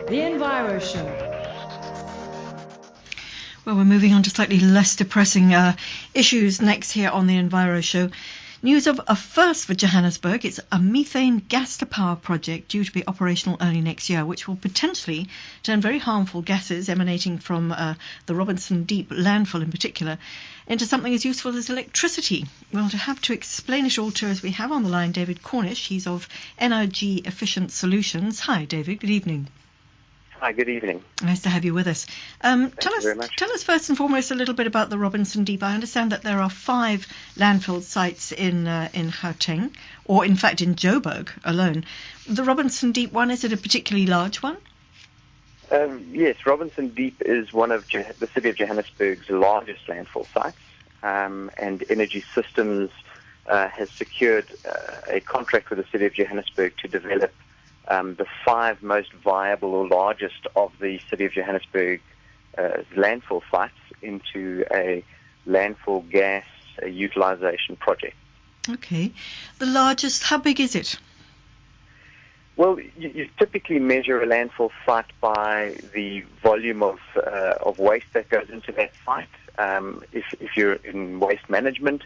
The Enviro Show. Well, we're moving on to slightly less depressing issues next here on the Enviro Show. News of a first for Johannesburg. It's a methane gas-to-power project due to be operational early next year, which will potentially turn very harmful gases emanating from the Robinson Deep landfill in particular into something as useful as electricity. Well, to have to explain it all to us, we have on the line David Cornish. He's of Energy Efficient Solutions. Hi, David. Good evening. Hi, good evening. Nice to have you with us. Thank you very much. Tell us first and foremost a little bit about the Robinson Deep. I understand that there are 5 landfill sites in Gauteng, or in fact in Joburg alone. The Robinson Deep one, is it a particularly large one? Yes, Robinson Deep is one of the City of Johannesburg's largest landfill sites, and Energy Systems has secured a contract with the City of Johannesburg to develop the 5 most viable or largest of the City of Johannesburg landfill sites into a landfill gas utilization project. Okay. The largest, how big is it? Well, you typically measure a landfill site by the volume of waste that goes into that site, if you're in waste management.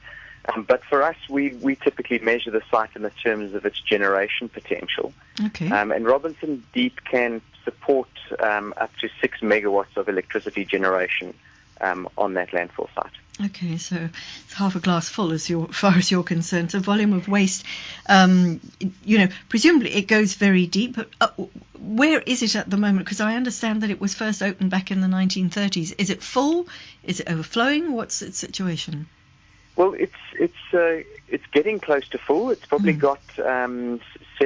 But for us, we typically measure the site in the terms of its generation potential. Okay. And Robinson Deep can support up to 6 megawatts of electricity generation on that landfill site. Okay, so it's half a glass full as far as you're concerned. So volume of waste, presumably it goes very deep. But where is it at the moment? Because I understand that it was first opened back in the 1930s. Is it full? Is it overflowing? What's its situation? Well, it's getting close to full. It's probably got 7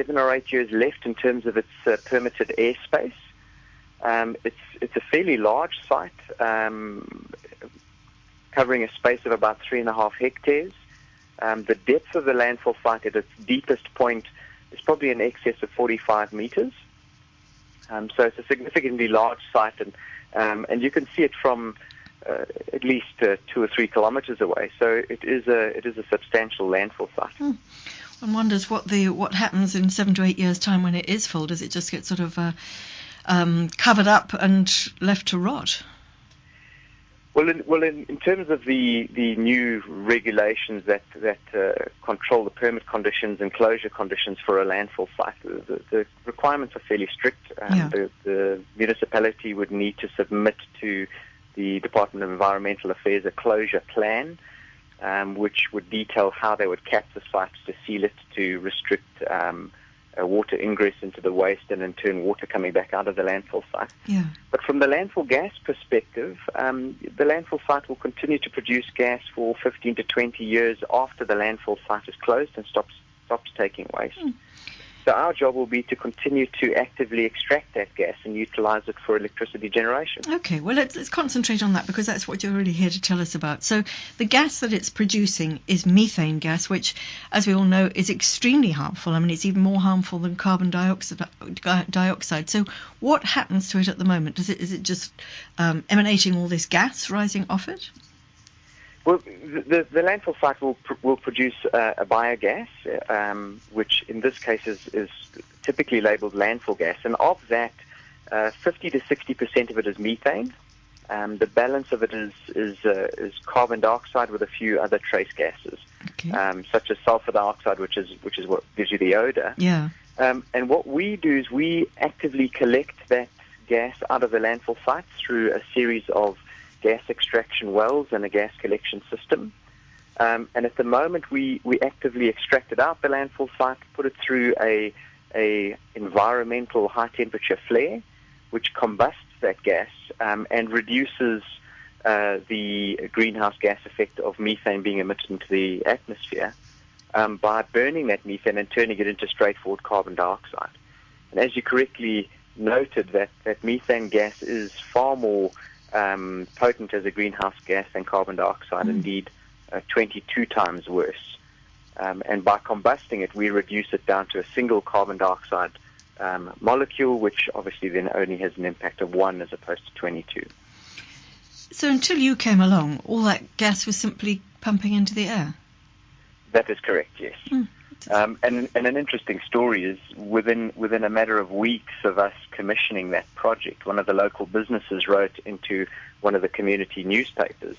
or 8 years left in terms of its permitted airspace. It's a fairly large site, covering a space of about 3.5 hectares. The depth of the landfill site at its deepest point is probably in excess of 45 meters. So it's a significantly large site, and you can see it from at least 2 or 3 kilometers away. So it is a substantial landfill site. One wonders what happens in 7 to 8 years' time when it is full. Does it just get sort of covered up and left to rot? Well, in terms of the new regulations that control the permit conditions and closure conditions for a landfill site, the requirements are fairly strict. The municipality would need to submit to the Department of Environmental Affairs a closure plan, which would detail how they would cap the site to seal it, to restrict water ingress into the waste, and in turn water coming back out of the landfill site. Yeah. But from the landfill gas perspective, the landfill site will continue to produce gas for 15 to 20 years after the landfill site is closed and stops taking waste. So our job will be to continue to actively extract that gas and utilize it for electricity generation. Okay, well, let's concentrate on that, because that's what you're really here to tell us about. So the gas that it's producing is methane gas, which, as we all know, is extremely harmful. I mean, it's even more harmful than carbon dioxide. So what happens to it at the moment? Is it just emanating all this gas rising off it? Well, the landfill site will produce a biogas, which in this case is typically labeled landfill gas, and of that, 50 to 60% of it is methane. The balance of it is carbon dioxide with a few other trace gases, such as sulfur dioxide, which is what gives you the odor. Yeah. And what we do is we actively collect that gas out of the landfill site through a series of gas extraction wells and a gas collection system. And at the moment, we actively extract it out the landfill site, put it through a environmental high-temperature flare, which combusts that gas and reduces the greenhouse gas effect of methane being emitted into the atmosphere by burning that methane and turning it into straightforward carbon dioxide. And as you correctly noted, that methane gas is far more potent as a greenhouse gas than carbon dioxide, indeed 22 times worse. And by combusting it, we reduce it down to a single carbon dioxide molecule, which obviously then only has an impact of 1 as opposed to 22. So until you came along, all that gas was simply pumping into the air? That is correct, yes. And an interesting story is within a matter of weeks of us commissioning that project, one of the local businesses wrote into one of the community newspapers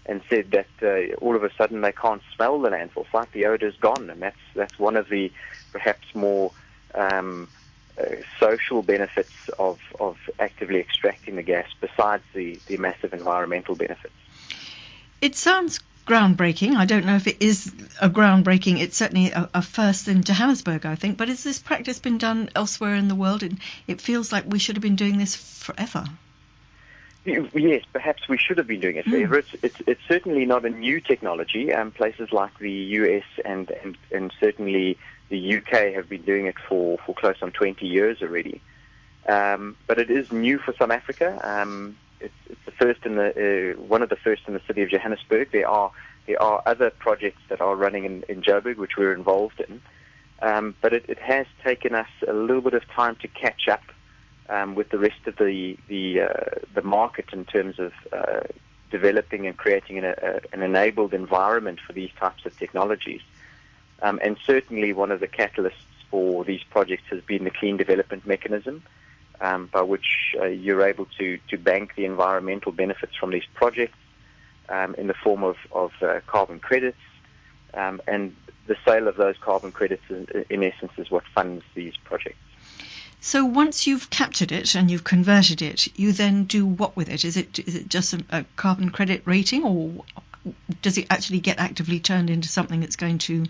and said that all of a sudden they can't smell the landfill site, the odor's gone, and that's one of the perhaps more social benefits of actively extracting the gas, besides the massive environmental benefits. It sounds groundbreaking. I don't know if it is a groundbreaking. It's certainly a first in Johannesburg, I think. But has this practice been done elsewhere in the world? And it feels like we should have been doing this forever. Yes, perhaps we should have been doing it forever. It's certainly not a new technology. Places like the US and certainly the UK have been doing it for close on 20 years already. But it is new for South Africa. It's the first one of the first in the city of Johannesburg. There are other projects that are running in Joburg, which we're involved in. But it has taken us a little bit of time to catch up with the rest of the market in terms of developing and creating an enabled environment for these types of technologies. And certainly one of the catalysts for these projects has been the clean development mechanism, by which you're able to bank the environmental benefits from these projects in the form of carbon credits, and the sale of those carbon credits in essence is what funds these projects. So once you've captured it and you've converted it, you then do what with it? Is it just a carbon credit rating, or does it actually get actively turned into something that's going to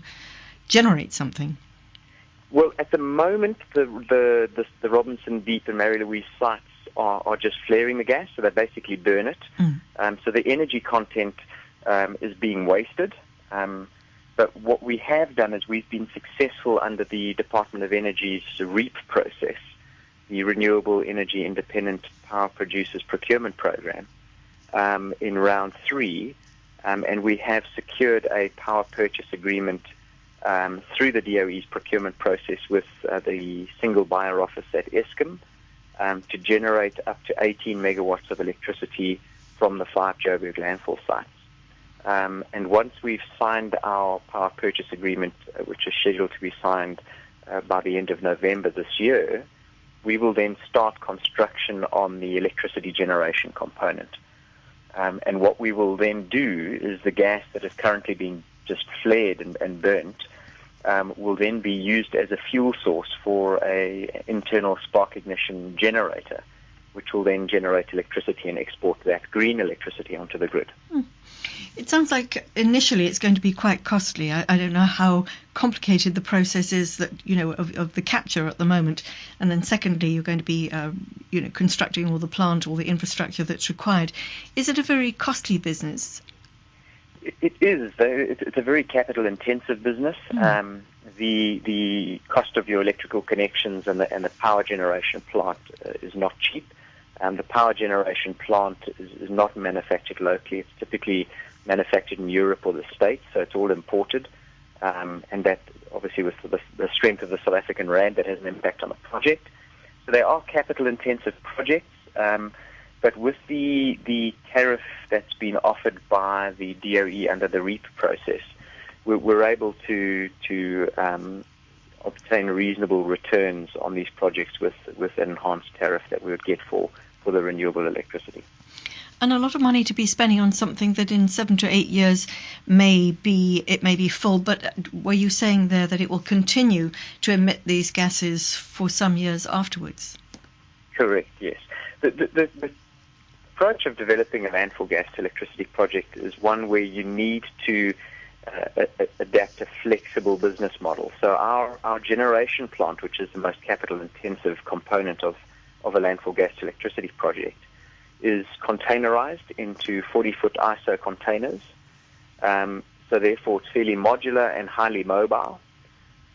generate something? Well, at the moment, the Robinson Deep and Mary Louise sites are just flaring the gas, so they basically burn it. So the energy content is being wasted. But what we have done is we've been successful under the Department of Energy's REAP process, the Renewable Energy Independent Power Producers Procurement Program, in round 3, and we have secured a power purchase agreement through the DOE's procurement process with the single buyer office at Eskom to generate up to 18 megawatts of electricity from the 5 Joburg landfill sites. And once we've signed our power purchase agreement, which is scheduled to be signed by the end of November this year, we will then start construction on the electricity generation component. And what we will then do is the gas that is currently being just flared and burnt will then be used as a fuel source for a internal spark ignition generator, which will then generate electricity and export that green electricity onto the grid. It sounds like initially it's going to be quite costly. I don't know how complicated the process is that of the capture at the moment, and then secondly you're going to be constructing all the plant, all the infrastructure that's required. Is it a very costly business? It is. It's a very capital-intensive business. The cost of your electrical connections and the power generation plant is not cheap. The power generation plant is not manufactured locally. It's typically manufactured in Europe or the States, so it's all imported. And that, obviously, with the strength of the South African rand, that has an impact on the project. So they are capital-intensive projects. But with the tariff that's been offered by the DOE under the REAP process, we're able to obtain reasonable returns on these projects with an enhanced tariff that we would get for the renewable electricity. And a lot of money to be spending on something that in 7 to 8 years may be full. But were you saying there that it will continue to emit these gases for some years afterwards? Correct. Yes. The approach of developing a landfill gas to electricity project is one where you need to adapt a flexible business model. So our generation plant, which is the most capital-intensive component of a landfill gas to electricity project, is containerized into 40-foot ISO containers. So therefore it's fairly modular and highly mobile.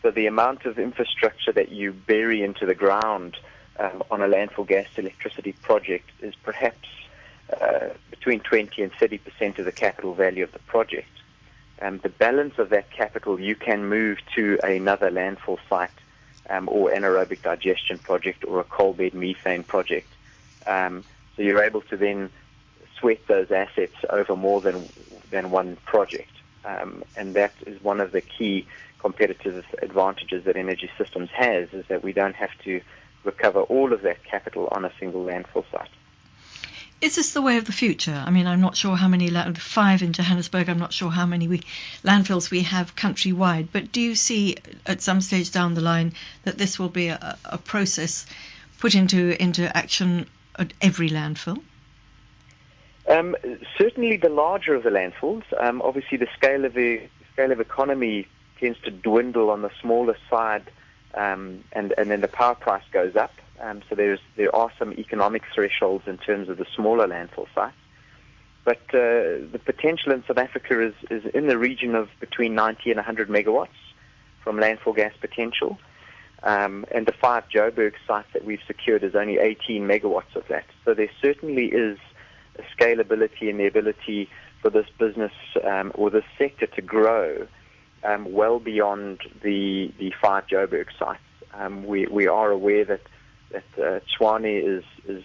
So the amount of infrastructure that you bury into the ground on a landfill gas to electricity project is perhaps between 20 and 30% of the capital value of the project. The balance of that capital you can move to another landfill site or anaerobic digestion project or a coal bed methane project. So you're able to then sweat those assets over more than one project. And that is one of the key competitive advantages that Energy Systems has is that we don't have to recover all of that capital on a single landfill site. Is this the way of the future? I mean, I'm not sure how many, 5 in Johannesburg, I'm not sure how many landfills we have countrywide, but do you see at some stage down the line that this will be a process put into action at every landfill? Certainly the larger of the landfills. Obviously the scale of economy tends to dwindle on the smaller side, and then the power price goes up. So there are some economic thresholds in terms of the smaller landfill sites. But the potential in South Africa is in the region of between 90 and 100 megawatts from landfill gas potential. And the 5 Joburg sites that we've secured is only 18 megawatts of that. So there certainly is a scalability and the ability for this business or this sector to grow well beyond the 5 Joburg sites. We are aware that Tshwane is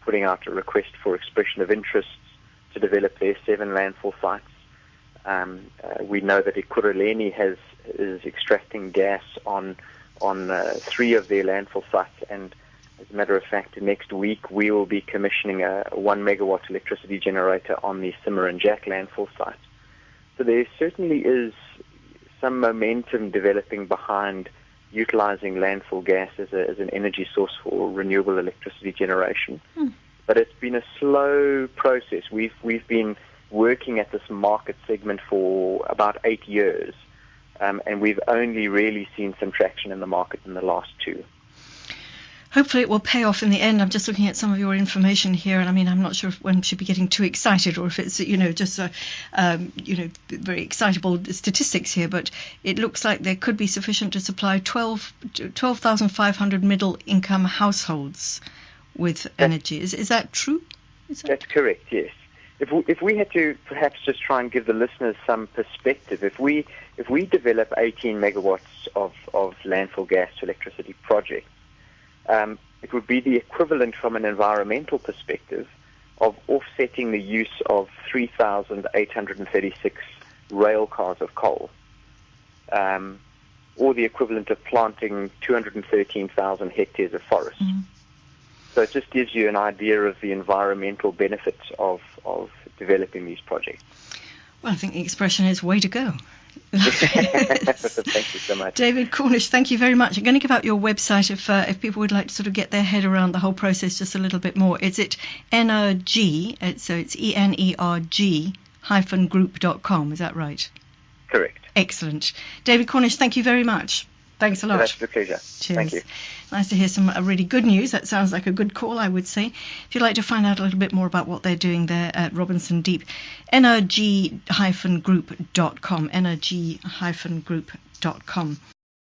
putting out a request for expression of interests to develop their 7 landfill sites. We know that Ekurhuleni is extracting gas on 3 of their landfill sites, and as a matter of fact, next week we will be commissioning a 1 megawatt electricity generator on the Simmer and Jack landfill site. So there certainly is some momentum developing behind utilizing landfill gas as an energy source for renewable electricity generation. But it's been a slow process. We've been working at this market segment for about 8 years, and we've only really seen some traction in the market in the last 2. Hopefully it will pay off in the end. I'm just looking at some of your information here, and I mean, I'm not sure if one should be getting too excited or if it's, just very excitable statistics here, but it looks like there could be sufficient to supply 12,500 middle-income households with energy. Is that true? That's correct, yes. If we had to perhaps just try and give the listeners some perspective, if we develop 18 megawatts of landfill gas to electricity projects, it would be the equivalent from an environmental perspective of offsetting the use of 3,836 rail cars of coal, or the equivalent of planting 213,000 hectares of forest. So it just gives you an idea of the environmental benefits of developing these projects. Well, I think the expression is way to go. Thank you so much. David Cornish, thank you very much. I'm going to give out your website if people would like to sort of get their head around the whole process just a little bit more. Is it Energy? So it's ENERG-group.com. Is that right? Correct. Excellent. David Cornish, thank you very much. Thanks a lot. That's a pleasure. Cheers. Thank you. Nice to hear some really good news. That sounds like a good call, I would say. If you'd like to find out a little bit more about what they're doing there at Robinson Deep, energy-group.com, energy-group.com.